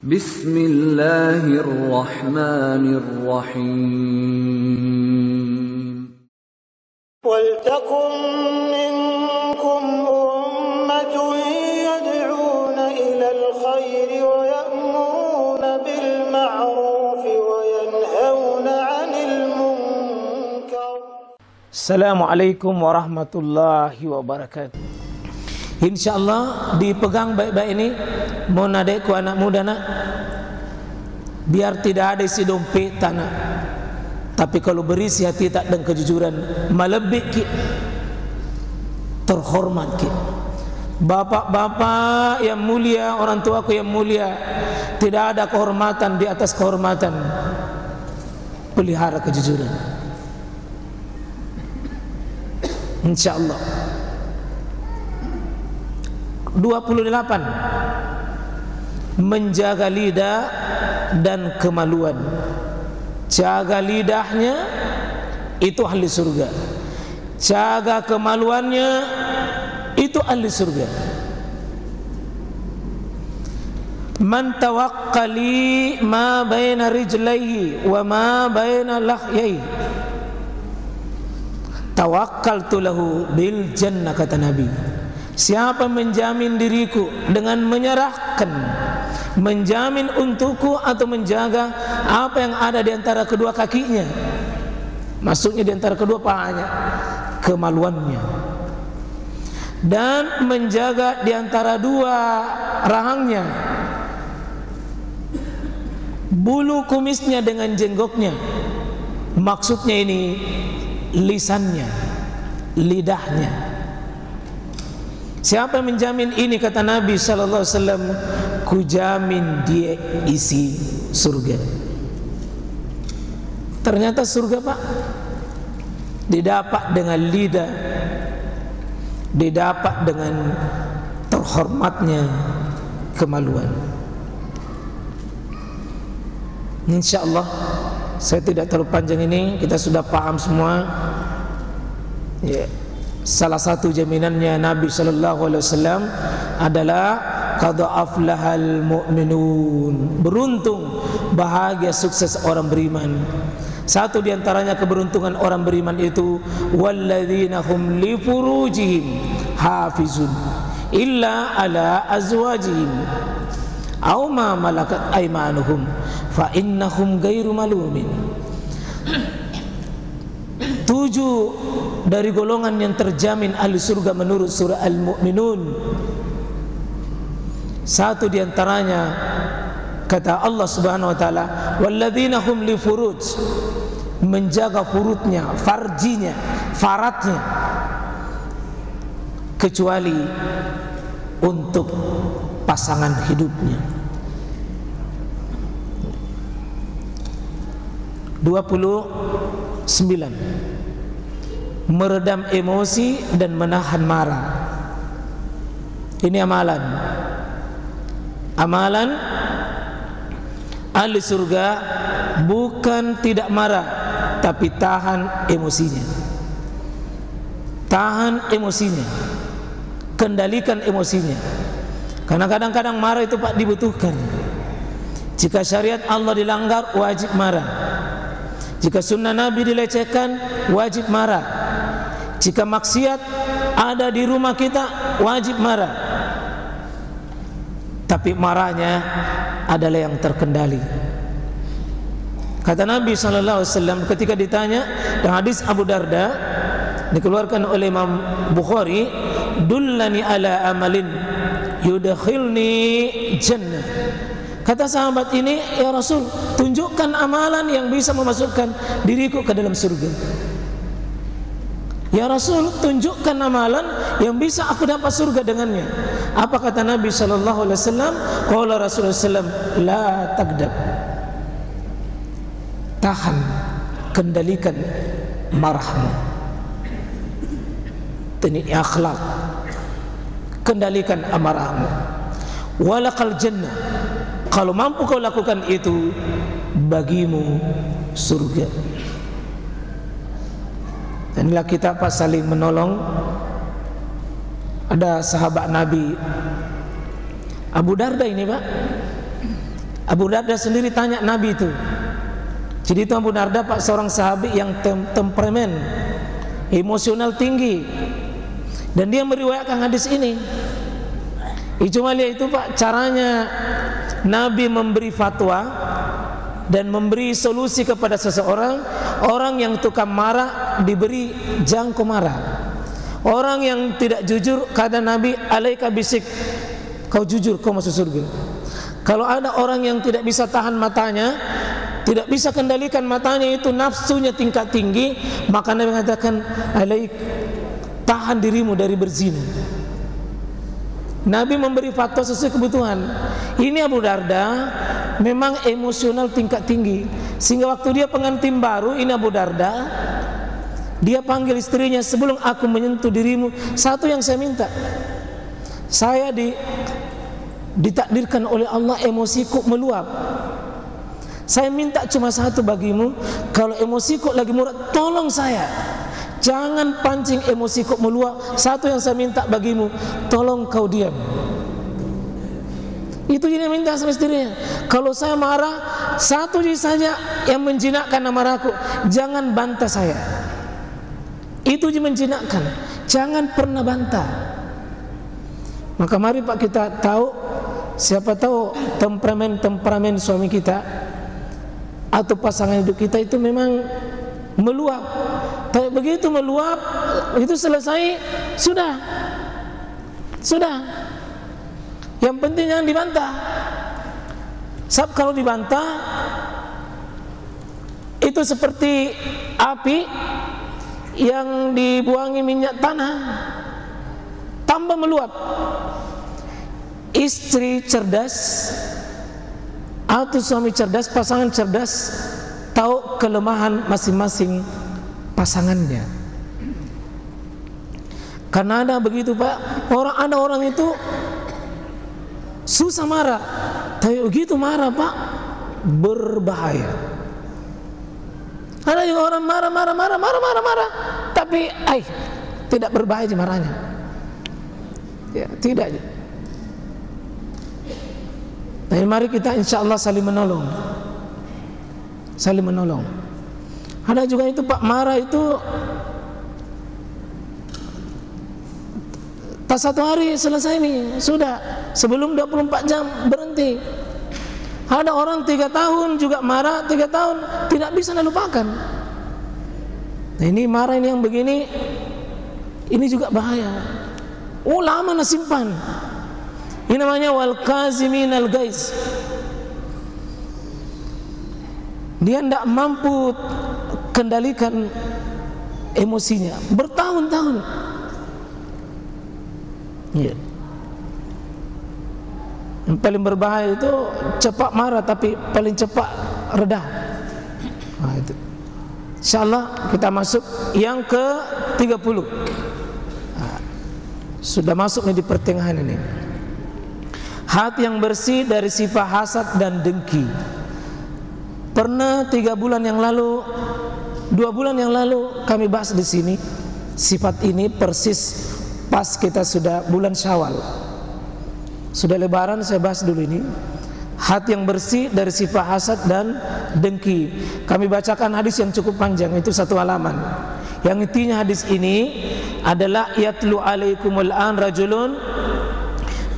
Bismillahirrahmanirrahim. Waltakum minkum ummatun yad'una ilal khairi wa ya'muruna bil ma'rufi wa yanhauna 'anil munkar. Assalamualaikum warahmatullahi wabarakatuh. InsyaAllah dipegang baik-baik ini. Mohon adekku anak muda nak, biar tidak ada isi dompet tanah, tapi kalau berisi hati tak dan kejujuran, melebih ki, terhormat ki. Bapak-bapak yang mulia, orang tuaku yang mulia, tidak ada kehormatan di atas kehormatan. Pelihara kejujuran, InsyaAllah. 28. Menjaga lidah dan kemaluan. Jaga lidahnya, itu ahli surga. Jaga kemaluannya, itu ahli surga. Man tawakkali ma baina rijlaihi wa ma baina lahyaihi, tawakkaltu lahu bil jannah, kata Nabi. Siapa menjamin diriku dengan menyerahkan, menjamin untukku atau menjaga apa yang ada di antara kedua kakinya, maksudnya di antara kedua pahanya, kemaluannya, dan menjaga di antara dua rahangnya, bulu kumisnya dengan jenggotnya, maksudnya ini lisannya, lidahnya. Siapa yang menjamin ini, kata Nabi sallallahu alaihi wasallam, kujamin dia isi surga. Ternyata surga, Pak, didapat dengan lidah, didapat dengan terhormatnya kemaluan. InsyaAllah saya tidak terlalu panjang ini, kita sudah paham semua ya. Salah satu jaminannya Nabi sallallahu alaihi wasallam adalah qad aflahal mu'minun, beruntung, bahagia, sukses orang beriman. Satu di antaranya keberuntungan orang beriman itu, walladzina hum li furujihim hafizun illa ala azwajihim aw ma malakat aymanuhum fa innahum ghairu malumin. 7 dari golongan yang terjamin ahli surga menurut surah Al-Mu'minun. Satu di antaranya, kata Allah Subhanahu wa taala, walladzina hum li furuj, menjaga furutnya, farjinya, faratnya, kecuali untuk pasangan hidupnya. 29. Meredam emosi dan menahan marah. Ini amalan. Amalan ahli surga bukan tidak marah, tapi tahan emosinya. Tahan emosinya, kendalikan emosinya. Karena kadang-kadang marah itu, Pak, dibutuhkan. Jika syariat Allah dilanggar, wajib marah. Jika sunnah Nabi dilecehkan, wajib marah. Jika maksiat ada di rumah kita, wajib marah. Tapi marahnya adalah yang terkendali. Kata Nabi SAW ketika ditanya dalam hadis Abu Darda, dikeluarkan oleh Imam Bukhari, dullani ala amalin yudakhilni jannah. Kata sahabat ini, ya Rasul, tunjukkan amalan yang bisa memasukkan diriku ke dalam surga. Ya Rasul, tunjukkan amalan yang bisa aku dapat surga dengannya. Apa kata Nabi sallallahu alaihi wasallam? Qala Rasulullah sallallahu alaihi wasallam, la tagdab. Tahan, kendalikan marahmu. Ini akhlak. Kendalikan amarahmu. Walaqal jannah. Kalau mampu kau lakukan itu, bagimu surga. Inilah kita, Pak, saling menolong. Ada sahabat Nabi Abu Darda ini, Pak, Abu Darda sendiri tanya Nabi itu. Jadi itu Abu Darda Pak, seorang sahabat yang temperamen, emosional tinggi, dan dia meriwayatkan hadis ini. Cuma lihat itu Pak, caranya Nabi memberi fatwa dan memberi solusi kepada seseorang. Orang yang tukang marah diberi jangkau marah. Orang yang tidak jujur, kata Nabi, alaika bisik, kau jujur, kau masuk surga. Kalau ada orang yang tidak bisa tahan matanya, tidak bisa kendalikan matanya, itu nafsunya tingkat tinggi, maka Nabi mengatakan, alaik, tahan dirimu dari berzina. Nabi memberi fatwa sesuai kebutuhan. Ini Abu Darda memang emosional tingkat tinggi, sehingga waktu dia pengantin baru, ini Abu Darda, dia panggil istrinya, sebelum aku menyentuh dirimu, satu yang saya minta, saya ditakdirkan oleh Allah emosiku meluap. Saya minta cuma satu bagimu, kalau emosiku lagi murah, tolong saya, jangan pancing emosiku meluap. Satu yang saya minta bagimu, tolong kau diam. Itu dia minta sama istrinya. Kalau saya marah, satu saja yang menjinakkan amarahku, jangan bantah saya. Itu dia menjinakkan, jangan pernah bantah. Maka mari Pak kita tahu, siapa tahu temperamen suami kita atau pasangan hidup kita itu memang meluap. Tapi begitu meluap, itu selesai, sudah. Yang penting jangan dibantah. Sebab kalau dibantah, itu seperti api yang dibuangi minyak tanah, tambah meluap. Istri cerdas atau suami cerdas, pasangan cerdas, tahu kelemahan masing-masing pasangannya. Karena ada begitu Pak, ada orang itu susah marah, tapi begitu marah Pak, berbahaya. Ada juga orang marah, tapi tidak berbahaya marahnya. Ya, tidak. Tapi mari kita insya Allah saling menolong. Ada juga itu Pak, marah itu tak satu hari selesai nih, sudah sebelum 24 jam berhenti. Ada orang 3 tahun juga marah, 3 tahun tidak bisa dilupakan. Nah, ini marah ini yang begini, ini juga bahaya. Lama nak simpan. Ini namanya wal kaziminal gais. Dia tidak mampu kendalikan emosinya bertahun-tahun. Ya. Yang paling berbahaya itu cepat marah tapi paling cepat reda. Nah, itu. Insyaallah kita masuk yang ke-30. Nah, sudah masuk di pertengahan ini. Hati yang bersih dari sifat hasad dan dengki. Pernah 3 bulan yang lalu, 2 bulan yang lalu kami bahas di sini. Sifat ini persis pas kita sudah bulan Syawal. Sudah lebaran saya bahas dulu ini. Hati yang bersih dari sifat hasad dan dengki. Kami bacakan hadis yang cukup panjang, itu 1 halaman. Yang intinya hadis ini adalah yatlu alaikumul an rajulun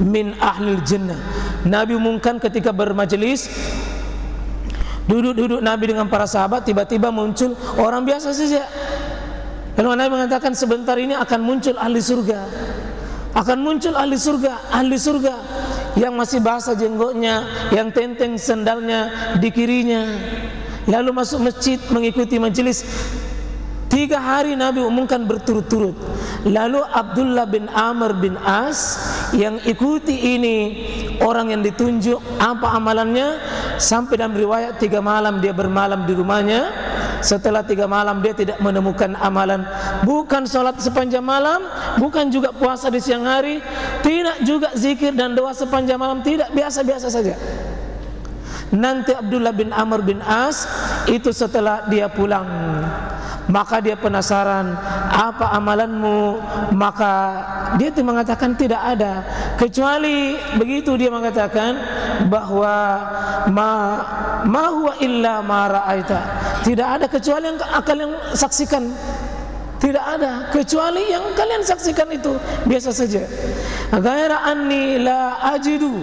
min ahlil jannah. Nabi umumkan ketika bermajelis, duduk Nabi dengan para sahabat, tiba-tiba muncul orang biasa saja. Lalu Nabi mengatakan sebentar ini akan muncul ahli surga. Akan muncul ahli surga yang masih basah jenggotnya, yang tenteng sendalnya di kirinya, lalu masuk masjid mengikuti majelis. 3 hari Nabi umumkan berturut-turut. Lalu Abdullah bin Amr bin As yang ikuti ini, orang yang ditunjuk apa amalannya, sampai dalam riwayat 3 malam dia bermalam di rumahnya. Setelah 3 malam dia tidak menemukan amalan, bukan sholat sepanjang malam, bukan juga puasa di siang hari, tidak juga zikir dan doa sepanjang malam, tidak, biasa-biasa saja. Nanti Abdullah bin Amr bin As itu setelah dia pulang, maka dia penasaran, apa amalanmu? Maka dia mengatakan tidak ada, kecuali begitu dia mengatakan, bahwa ma huwa illa ma ra'aita, tidak ada kecuali yang kalian saksikan. Tidak ada kecuali yang kalian saksikan itu biasa saja. Ghaira anni la ajidu,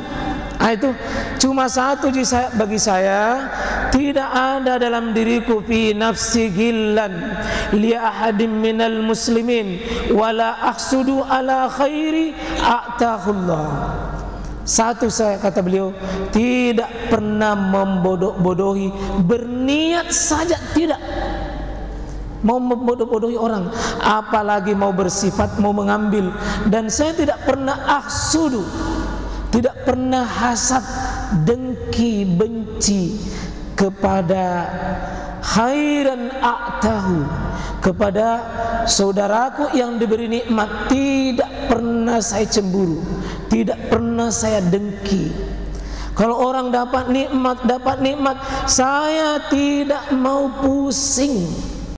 itu cuma satu bagi saya, tidak ada dalam diriku fi nafsi gillan li ahadin minal muslimin wala ahsudu ala khairi a'tahullah. Satu saya, kata beliau, tidak pernah membodoh-bodohi, berniat saja tidak mau membodoh-bodohi orang, apalagi mau bersifat, mau mengambil. Dan saya tidak pernah ahsudu, tidak pernah hasad, dengki, benci kepada khairan a'tahu, kepada saudaraku yang diberi nikmat. Tidak pernah saya cemburu, tidak pernah saya dengki. Kalau orang dapat nikmat, saya tidak mau pusing.